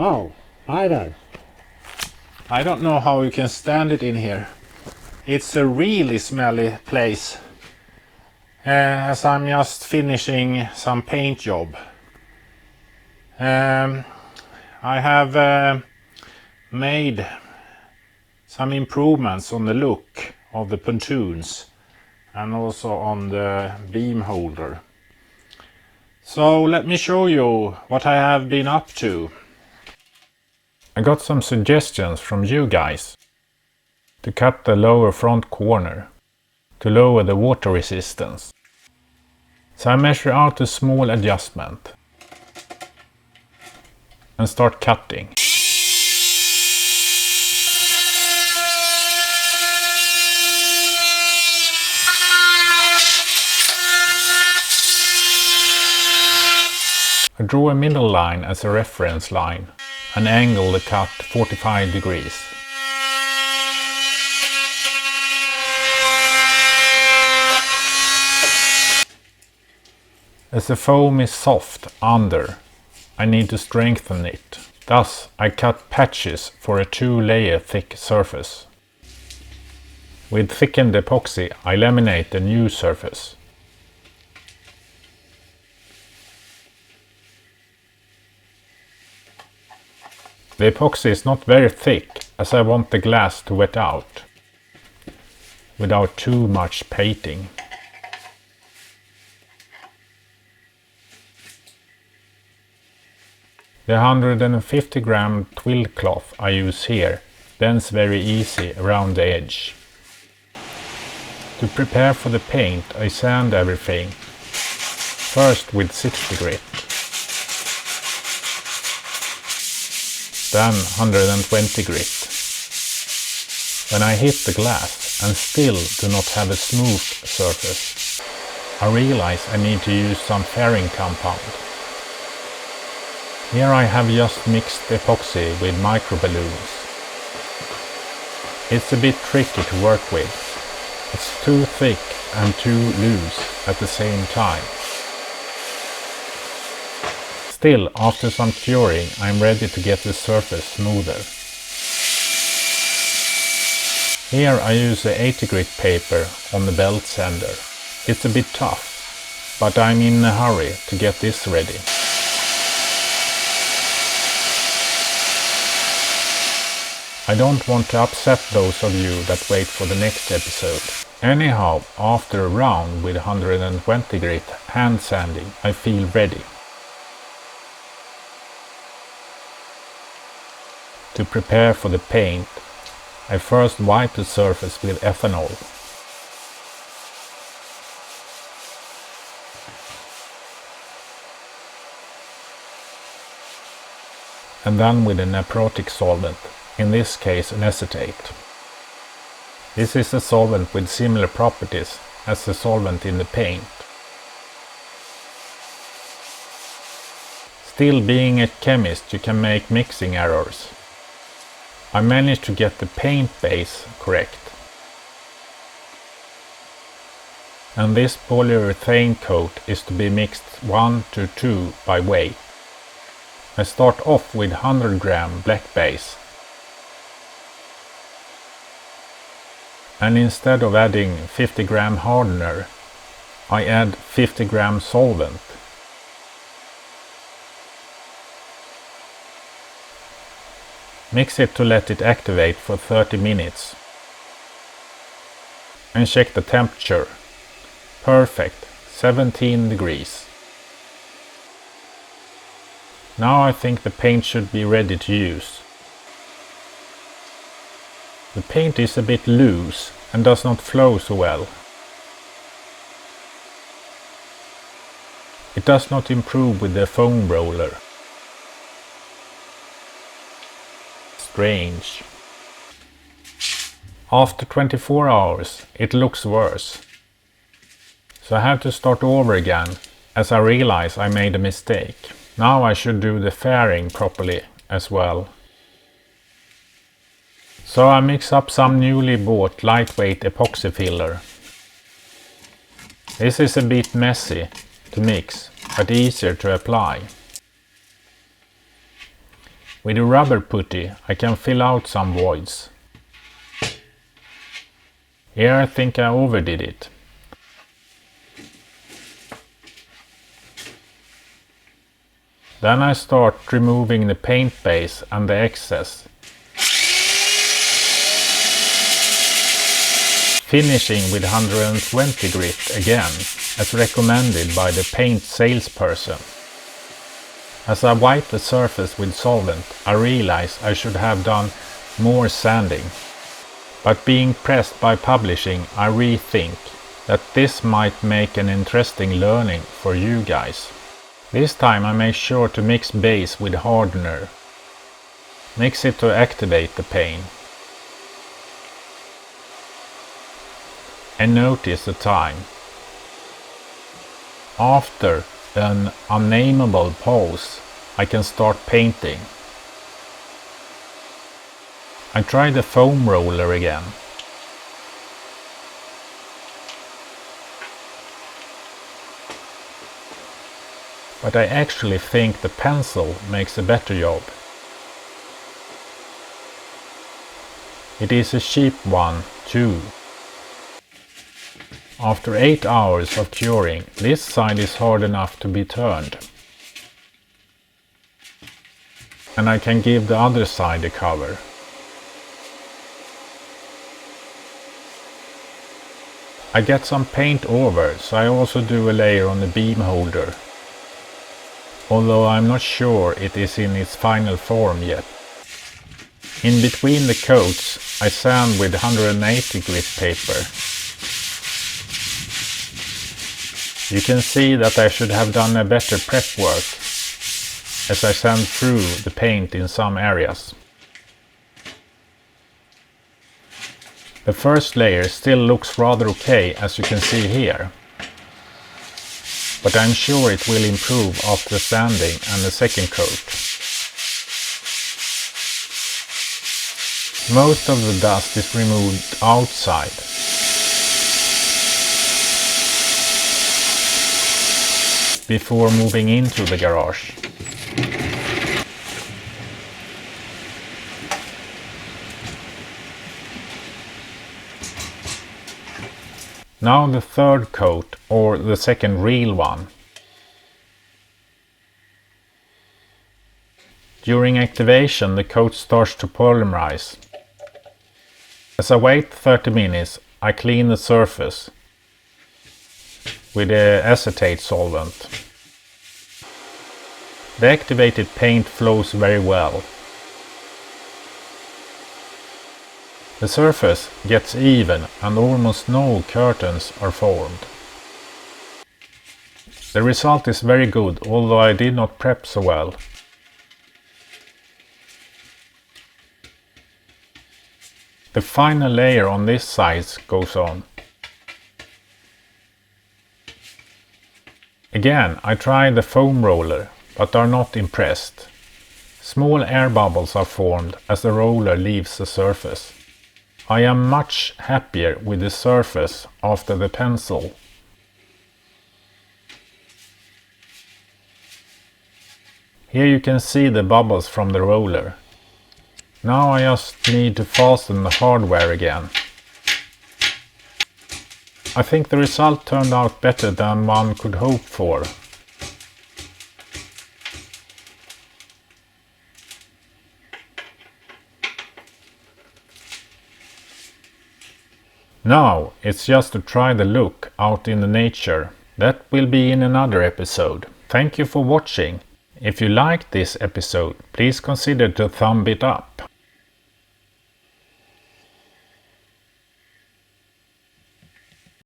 Oh, hi there. I don't know how you can stand it in here. It's a really smelly place. As I'm just finishing some paint job. I have made some improvements on the look of the pontoons and also on the beam holder. So let me show you what I have been up to. I got some suggestions from you guys to cut the lower front corner to lower the water resistance. So I measure out a small adjustment and start cutting. I draw a middle line as a reference line and angle the cut 45 degrees. As the foam is soft under, I need to strengthen it. Thus, I cut patches for a 2-layer thick surface. With thickened epoxy, I laminate the new surface. The epoxy is not very thick, as I want the glass to wet out without too much painting. The 150 gram twill cloth I use here bends very easy around the edge. To prepare for the paint, I sand everything, first with 60 grit, then 120 grit. When I hit the glass and still do not have a smooth surface, I realize I need to use some fairing compound. Here I have just mixed epoxy with micro balloons. It's a bit tricky to work with. It's too thick and too loose at the same time. Still, after some curing, I'm ready to get the surface smoother. Here I use the 80 grit paper on the belt sander. It's a bit tough, but I'm in a hurry to get this ready. I don't want to upset those of you that wait for the next episode. Anyhow, after a round with 120 grit hand sanding, I feel ready. To prepare for the paint, I first wipe the surface with ethanol. And then with an aprotic solvent, in this case an acetate. This is a solvent with similar properties as the solvent in the paint. Still, being a chemist, you can make mixing errors. I managed to get the paint base correct. And this polyurethane coat is to be mixed 1 to 2 by weight. I start off with 100 gram black base. And instead of adding 50 gram hardener, I add 50 gram solvent. Mix it to let it activate for 30 minutes. And check the temperature. Perfect, 17 degrees. Now I think the paint should be ready to use. The paint is a bit loose and does not flow so well. It does not improve with the foam roller. Strange. After 24 hours it looks worse. So I have to start over again, as I realize I made a mistake. Now I should do the fairing properly as well. So I mix up some newly bought lightweight epoxy filler. This is a bit messy to mix, but easier to apply. With a rubber putty I can fill out some voids. Here I think I overdid it. Then I start removing the paint base and the excess, finishing with 120 grit again, as recommended by the paint salesperson. As I wipe the surface with solvent, I realize I should have done more sanding. But being pressed by publishing, I rethink that this might make an interesting learning for you guys. This time I make sure to mix base with hardener. Mix it to activate the paint. And notice the time. After an unnameable pause, I can start painting. I try the foam roller again. But I actually think the pencil makes a better job. It is a cheap one too. After 8 hours of curing, this side is hard enough to be turned. And I can give the other side a cover. I get some paint over, so I also do a layer on the beam holder. Although I'm not sure it is in its final form yet. In between the coats I sand with 180 grit paper. You can see that I should have done a better prep work, as I sand through the paint in some areas. The first layer still looks rather okay, as you can see here. But I'm sure it will improve after sanding and the second coat. Most of the dust is removed outside. Before moving into the garage. Now the third coat, or the second real one. During activation the coat starts to polymerize. As I wait 30 minutes, I clean the surface with acetate solvent. The activated paint flows very well. The surface gets even and almost no curtains are formed. The result is very good, although I did not prep so well. The final layer on this side goes on. Again, I try the foam roller, but are not impressed. Small air bubbles are formed as the roller leaves the surface. I am much happier with the surface after the pencil. Here you can see the bubbles from the roller. Now I just need to fasten the hardware again. I think the result turned out better than one could hope for. Now it's just to try the look out in the nature. That will be in another episode. Thank you for watching. If you liked this episode, please consider to thumb it up.